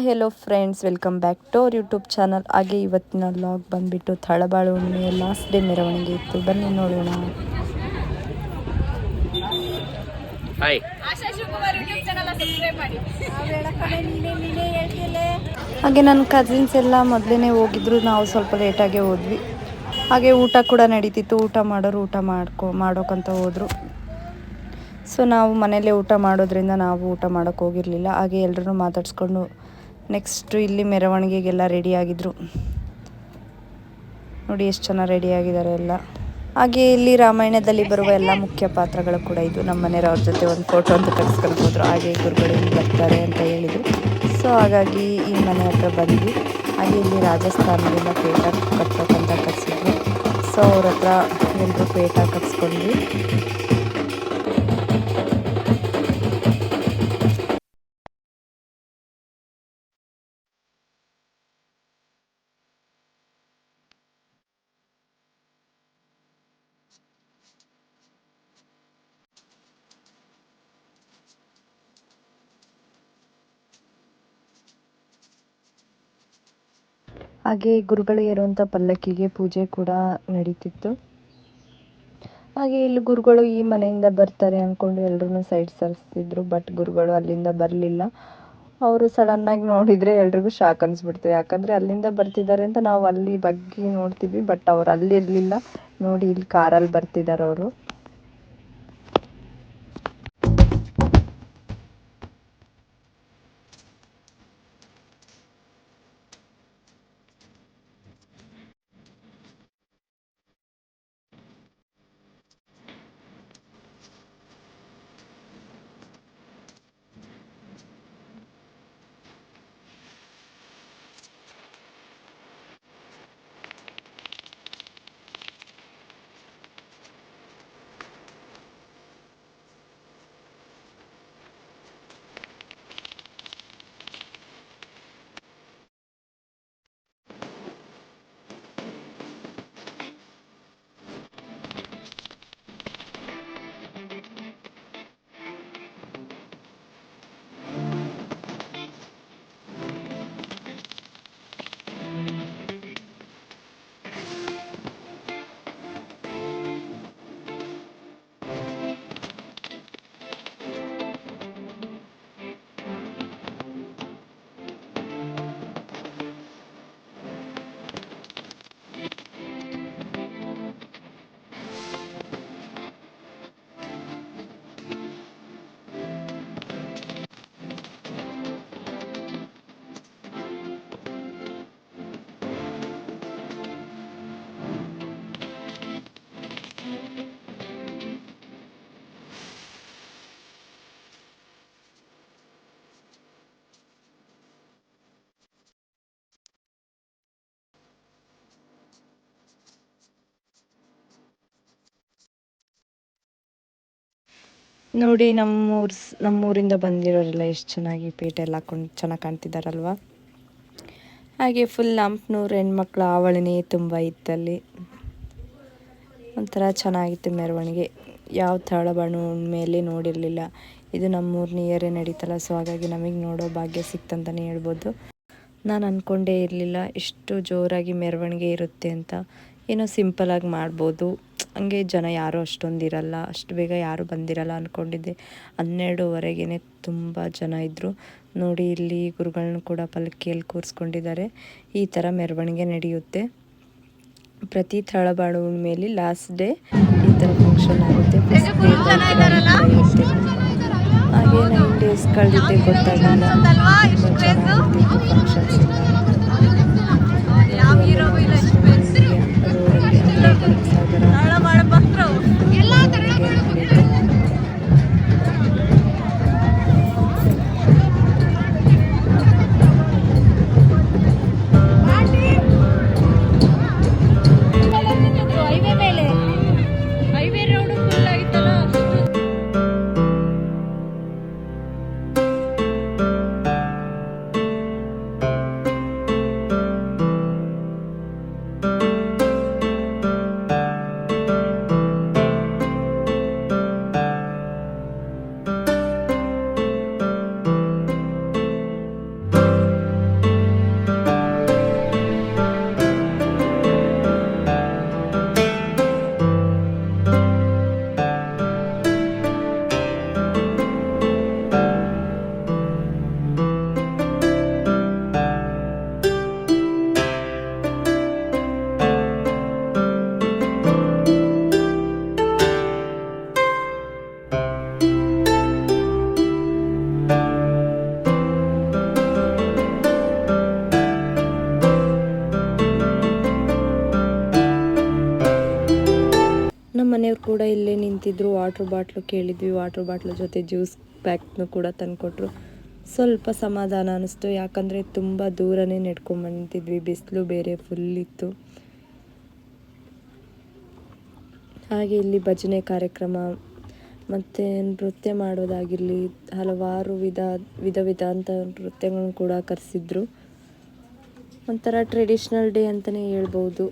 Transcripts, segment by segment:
Hello friends, welcome back to our YouTube channel. ಹಾಗೆ ಇವತ್ತಿನ vlog ಬಂದುಬಿಟ್ಟು ತಳಬಾಳು ಹುಣ್ಣಿಮೆಯ ಲಾಸ್ಟ್ ಡೇ ಮೆರವಣಿಗೆ ಇತ್ತು. ಬನ್ನಿ ನೋಡೋಣ. ಹಾಗೆ ನನ್ನ ಕಸಿನ್ಸ್ ಎಲ್ಲ ಮೊದಲೇ ಹೋಗಿದ್ರು, ನಾವು ಸ್ವಲ್ಪ ಲೇಟಾಗೇ ಹೋದ್ವಿ. ಹಾಗೆ ಊಟ ಕೂಡ ನಡೀತಿತ್ತು. ಊಟ ಮಾಡೋರು ಊಟ ಮಾಡೋಕ್ಕಂತ ಹೋದರು. ಸೊ ನಾವು ಮನೇಲೇ ಊಟ ಮಾಡೋದ್ರಿಂದ ನಾವು ಊಟ ಮಾಡೋಕ್ಕೆ ಹೋಗಿರಲಿಲ್ಲ. ಹಾಗೆ ಎಲ್ಲರೂ ಮಾತಾಡಿಸ್ಕೊಂಡು ನೆಕ್ಸ್ಟು ಇಲ್ಲಿ ಮೆರವಣಿಗೆಗೆಲ್ಲ ರೆಡಿಯಾಗಿದ್ದರು. ನೋಡಿ ಎಷ್ಟು ಚೆನ್ನಾಗಿ ರೆಡಿಯಾಗಿದ್ದಾರೆ ಎಲ್ಲ. ಹಾಗೆ ಇಲ್ಲಿ ರಾಮಾಯಣದಲ್ಲಿ ಬರುವ ಎಲ್ಲ ಮುಖ್ಯ ಪಾತ್ರಗಳು ಕೂಡ ಇದು. ನಮ್ಮ ಮನೆಯವ್ರ ಜೊತೆ ಒಂದು ಫೋಟೋ ಅಂತ ತೆಗೆಸ್ಕೊಂಡು ಹೋದರು. ಹಾಗೆ ಗುರುಗಳು ಇಲ್ಲಿ ಬರ್ತಾರೆ ಅಂತ ಹೇಳಿದರು. ಸೊ ಹಾಗಾಗಿ ಈ ಮನೆ ಹತ್ರ ಬಂದ್ವಿ. ಹಾಗೆ ಇಲ್ಲಿ ರಾಜಸ್ಥಾನದಿಂದ ಪೇಟ ಕಟ್ಬೇಕಂತ ಕಟ್ಸಿದ್ರು. ಸೊ ಅವ್ರ ಹತ್ರ ಎಲ್ಲರೂ ಪೇಟ ಕಟ್ಸ್ಕೊಂಡ್ವಿ. ಹಾಗೆ ಗುರುಗಳು ಏರುವಂಥ ಪಲ್ಲಕ್ಕಿಗೆ ಪೂಜೆ ಕೂಡ ನಡೀತಿತ್ತು. ಹಾಗೆ ಇಲ್ಲಿ ಗುರುಗಳು ಈ ಮನೆಯಿಂದ ಬರ್ತಾರೆ ಅಂದ್ಕೊಂಡು ಎಲ್ಲರೂ ಸೈಡ್ ಸರಿಸ್ತಿದ್ರು. ಬಟ್ ಗುರುಗಳು ಅಲ್ಲಿಂದ ಬರಲಿಲ್ಲ. ಅವರು ಸಡನ್ನಾಗಿ ನೋಡಿದರೆ ಎಲ್ರಿಗೂ ಶಾಕ್ ಅನಿಸ್ಬಿಡ್ತು. ಯಾಕಂದರೆ ಅಲ್ಲಿಂದ ಬರ್ತಿದ್ದಾರೆ ಅಂತ ನಾವು ಅಲ್ಲಿ ಬಗ್ಗೆ ನೋಡ್ತೀವಿ, ಬಟ್ ಅವ್ರು ಅಲ್ಲಿರಲಿಲ್ಲ. ನೋಡಿ ಇಲ್ಲಿ ಕಾರಲ್ಲಿ ಬರ್ತಿದ್ದಾರೆ ಅವರು. ನೋಡಿ ನಮ್ಮೂರಿಂದ ಬಂದಿರೋರೆಲ್ಲ ಎಷ್ಟು ಚೆನ್ನಾಗಿ ಪೇಟೆ ಎಲ್ಲ ಹಾಕೊಂಡು ಚೆನ್ನಾಗಿ ಕಾಣ್ತಿದ್ದಾರಲ್ವ. ಹಾಗೆ ಫುಲ್ ಹಂಪನೂರು ಹೆಣ್ಮಕ್ಳ ಆವರಣೆ ತುಂಬ ಇತ್ತಲ್ಲಿ. ಒಂಥರ ಚೆನ್ನಾಗಿತ್ತು ಮೆರವಣಿಗೆ. ಯಾವ ತಳಬಾಳು ಮೇಲೆ ನೋಡಿರಲಿಲ್ಲ. ಇದು ನಮ್ಮೂರು ನಿಯರೇ ನಡೀತಲ್ಲ. ಸೊ ಹಾಗಾಗಿ ನಮಗೆ ನೋಡೋ ಭಾಗ್ಯ ಸಿಕ್ತಂತಲೇ ಹೇಳ್ಬೋದು. ನಾನು ಅಂದ್ಕೊಂಡೇ ಇರಲಿಲ್ಲ ಇಷ್ಟು ಜೋರಾಗಿ ಮೆರವಣಿಗೆ ಇರುತ್ತೆ ಅಂತ. ಏನೋ ಸಿಂಪಲಾಗಿ ಮಾಡ್ಬೋದು, ಹಂಗೆ ಜನ ಯಾರೂ ಅಷ್ಟೊಂದು ಇರಲ್ಲ, ಅಷ್ಟು ಬೇಗ ಯಾರೂ ಬಂದಿರಲ್ಲ ಅಂದ್ಕೊಂಡಿದ್ದೆ. 12:30ಗೆ ತುಂಬ ಜನ ಇದ್ದರು. ನೋಡಿ ಇಲ್ಲಿ ಗುರುಗಳನ್ನ ಕೂಡ ಪಲ್ಲಕ್ಕಿಯಲ್ಲಿ ಕೂರಿಸ್ಕೊಂಡಿದ್ದಾರೆ. ಈ ಥರ ಮೆರವಣಿಗೆ ನಡೆಯುತ್ತೆ ಪ್ರತಿ ತಳಬಾಳು ಹುಣ್ಣಿಮೆಯಲ್ಲಿ. ಲಾಸ್ಟ್ ಡೇ ಈ ಥರ ಫಂಕ್ಷನ್ ಆಗುತ್ತೆ. ಹಾಗೆ 9 days ಕಳೆದಿದ್ದೆ ಗೊತ್ತಾಗಿಲ್ಲ. ಫಂಕ್ಷನ್ಸ್ ಕೂಡ ಇಲ್ಲೇ ನಿಂತಿದ್ರು. ವಾಟ್ರ್ ಬಾಟ್ಲು ಕೇಳಿದ್ವಿ, ವಾಟ್ರ್ ಬಾಟ್ಲು ಜೊತೆ ಜ್ಯೂಸ್ ಪ್ಯಾಕ್ನು ಕೂಡ ತಂದುಕೊಟ್ರು. ಸ್ವಲ್ಪ ಸಮಾಧಾನ ಅನ್ನಿಸ್ತು, ಯಾಕಂದರೆ ತುಂಬ ದೂರನೇ ನೆಡ್ಕೊಂಬಂದಿದ್ವಿ, ಬಿಸಿಲು ಬೇರೆ ಫುಲ್ ಇತ್ತು. ಹಾಗೆ ಇಲ್ಲಿ ಭಜನೆ ಕಾರ್ಯಕ್ರಮ ಮತ್ತು ನೃತ್ಯ ಮಾಡೋದಾಗಿರಲಿ, ಹಲವಾರು ವಿಧ ಅಂತ ನೃತ್ಯಗಳನ್ನು ಕೂಡ ಕರೆಸಿದ್ರು. ಒಂಥರ ಟ್ರೆಡಿಷ್ನಲ್ ಡೇ ಅಂತಲೇ ಹೇಳ್ಬೋದು.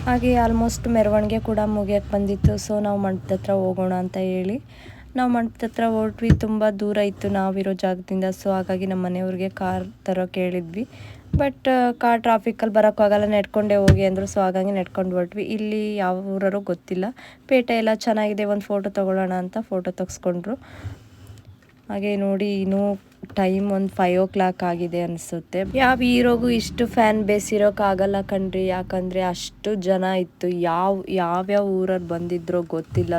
ಹಾಗೆ ಆಲ್ಮೋಸ್ಟ್ ಮೆರವಣಿಗೆ ಕೂಡ ಮುಗಿಯಕ್ಕೆ ಬಂದಿತ್ತು. ಸೊ ನಾವು ಮಂಟಪದ ಹತ್ರ ಹೋಗೋಣ ಅಂತ ಹೇಳಿ ನಾವು ಮಂಟಪದ ಹತ್ರ ಹೊರಟ್ವಿ. ತುಂಬ ದೂರ ಇತ್ತು ನಾವಿರೋ ಜಾಗದಿಂದ. ಸೊ ಹಾಗಾಗಿ ನಮ್ಮ ಮನೆಯವ್ರಿಗೆ ಕಾರ್ ತರೋಕೆ ಹೇಳಿದ್ವಿ. ಬಟ್ ಕಾರ್ ಟ್ರಾಫಿಕಲ್ಲಿ ಬರೋಕ್ಕಾಗಲ್ಲ, ನೆಡ್ಕೊಂಡೇ ಹೋಗಿ ಅಂದರು. ಸೊ ಹಾಗಾಗಿ ನೆಡ್ಕೊಂಡು ಹೊರಟ್ವಿ. ಇಲ್ಲಿ ಯಾವ ಊರರು ಗೊತ್ತಿಲ್ಲ, ಪೇಟೆ ಎಲ್ಲ ಚೆನ್ನಾಗಿದೆ, ಒಂದು ಫೋಟೋ ತೊಗೊಳ್ಳೋಣ ಅಂತ ಫೋಟೋ ತೆಗೆಸ್ಕೊಂಡ್ರು. ಹಾಗೆ ನೋಡಿ ಇನ್ನೂ ಟೈಮ್ ಒಂದು 5 o'clock ಆಗಿದೆ ಅನಿಸುತ್ತೆ. ಯಾವ ಹೀರೋಗೂ ಇಷ್ಟು ಫ್ಯಾನ್ ಬೇಸ್ ಇರೋಕ್ಕಾಗಲ್ಲ ಕಣ್ರಿ, ಯಾಕಂದರೆ ಅಷ್ಟು ಜನ ಇತ್ತು. ಯಾವ್ಯಾವ ಊರವ್ರು ಬಂದಿದ್ರೋ ಗೊತ್ತಿಲ್ಲ.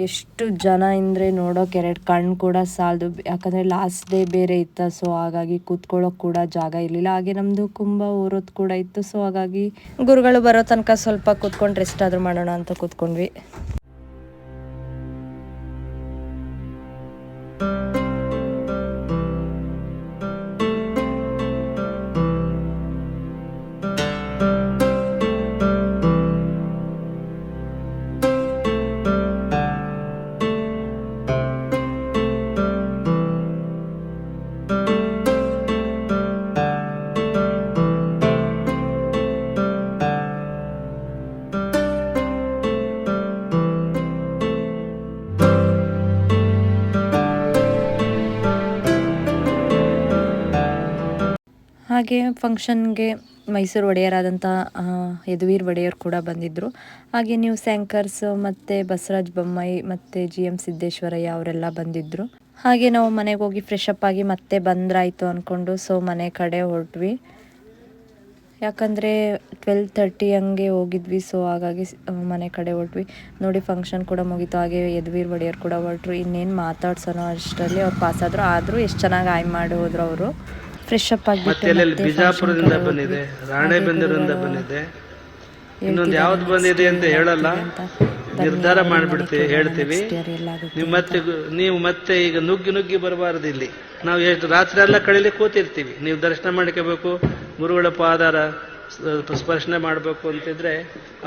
ಎಷ್ಟು ಜನ ಅಂದರೆ ನೋಡೋಕೆ 2 ಕಣ್ಣು ಕೂಡ ಸಾಲದು. ಯಾಕಂದರೆ ಲಾಸ್ಟ್ ಡೇ ಬೇರೆ ಇತ್ತು. ಸೊ ಹಾಗಾಗಿ ಕೂತ್ಕೊಳ್ಳೋಕೆ ಕೂಡ ಜಾಗ ಇರಲಿಲ್ಲ. ಹಾಗೆ ನಮ್ಮದು ಕುಂಭ ಊರದ್ದು ಕೂಡ ಇತ್ತು. ಸೊ ಹಾಗಾಗಿ ಗುರುಗಳು ಬರೋ ತನಕ ಸ್ವಲ್ಪ ಕೂತ್ಕೊಂಡು ರೆಸ್ಟ್ ಆದರೂ ಮಾಡೋಣ ಅಂತ ಕೂತ್ಕೊಂಡ್ವಿ. ಹಾಗೆ ಫಂಕ್ಷನ್ಗೆ ಮೈಸೂರು ಒಡೆಯರಾದಂಥ ಯದುವೀರ್ ಒಡೆಯರ್ ಕೂಡ ಬಂದಿದ್ದರು. ಹಾಗೆ ನ್ಯೂಸ್ ಆ್ಯಂಕರ್ಸ್ ಮತ್ತು ಬಸವರಾಜ ಬೊಮ್ಮಾಯಿ ಮತ್ತು GM ಸಿದ್ದೇಶ್ವರಯ್ಯ ಅವರೆಲ್ಲ ಬಂದಿದ್ದರು. ಹಾಗೆ ನಾವು ಮನೆಗೆ ಹೋಗಿ ಫ್ರೆಶ್ ಅಪ್ ಆಗಿ ಮತ್ತೆ ಬಂದ್ರಾಯ್ತು ಅಂದ್ಕೊಂಡು ಸೊ ಮನೆ ಕಡೆ ಹೊರಟ್ವಿ. ಯಾಕಂದರೆ 12:30 ಹಂಗೆ ಹೋಗಿದ್ವಿ. ಸೊ ಹಾಗಾಗಿ ಮನೆ ಕಡೆ ಹೊರಟ್ವಿ. ನೋಡಿ ಫಂಕ್ಷನ್ ಕೂಡ ಮುಗೀತು. ಹಾಗೆ ಯದುವೀರ್ ಒಡೆಯರ್ ಕೂಡ ಹೊರಟ್ರು. ಇನ್ನೇನು ಮಾತಾಡ್ಸೋಣ ಅಷ್ಟರಲ್ಲಿ ಅವ್ರು ಪಾಸ್ ಆದರೂ ಎಷ್ಟು ಚೆನ್ನಾಗಿ ಆಯ್ ಮಾಡಿ ಹೋದ್ರು ಅವರು. ಫ್ರೆಶ್ ಅಪ್ ಆಗಿಬಿಟ್ಟು ಬಿಜಾಪುರದಿಂದ ಬಂದಿದೆ, ರಾಣೆಬೆನ್ನೂರಿಂದ ಬಂದಿದೆ, ಇನ್ನೊಂದು ಯಾವ್ದು ಬಂದಿದೆ ಅಂತ ಹೇಳಲ್ಲ, ನಿರ್ಧಾರ ಮಾಡಿಬಿಡ್ತೀವಿ, ಹೇಳ್ತೀವಿ. ನೀವು ಮತ್ತೆ ಈಗ ನುಗ್ಗಿ ಬರಬಾರದು. ಇಲ್ಲಿ ನಾವು ಎಷ್ಟು ರಾತ್ರಿ ಎಲ್ಲ ಕಳೀಲಿ ಕೂತಿರ್ತೀವಿ. ನೀವು ದರ್ಶನ ಮಾಡ್ಕೋಬೇಕು, ಗುರುಗಳ ಪಾದಾರ ಸ್ಪರ್ಶನೆ ಮಾಡಬೇಕು ಅಂತಿದ್ರೆ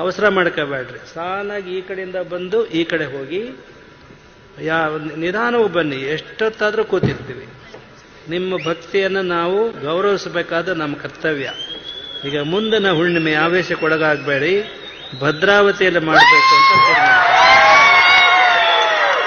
ಅವಸರ ಮಾಡ್ಕೋಬೇಡ್ರಿ. ಸಾಲಾಗಿ ಈ ಕಡೆಯಿಂದ ಬಂದು ಈ ಕಡೆ ಹೋಗಿ ನಿಧಾನವು ಬನ್ನಿ. ಎಷ್ಟೊತ್ತಾದ್ರೂ ಕೂತಿರ್ತೀವಿ. ನಿಮ್ಮ ಭಕ್ತಿಯನ್ನು ನಾವು ಗೌರವಿಸಬೇಕಾದ ನಮ್ಮ ಕರ್ತವ್ಯ. ಈಗ ಮುಂದಿನ ಹುಣ್ಣಿಮೆ ಆವೇಶಕ್ಕೊಳಗಾಗಬೇಡಿ, ಭದ್ರಾವತಿಯಲ್ಲಿ ಮಾಡಬೇಕು ಅಂತ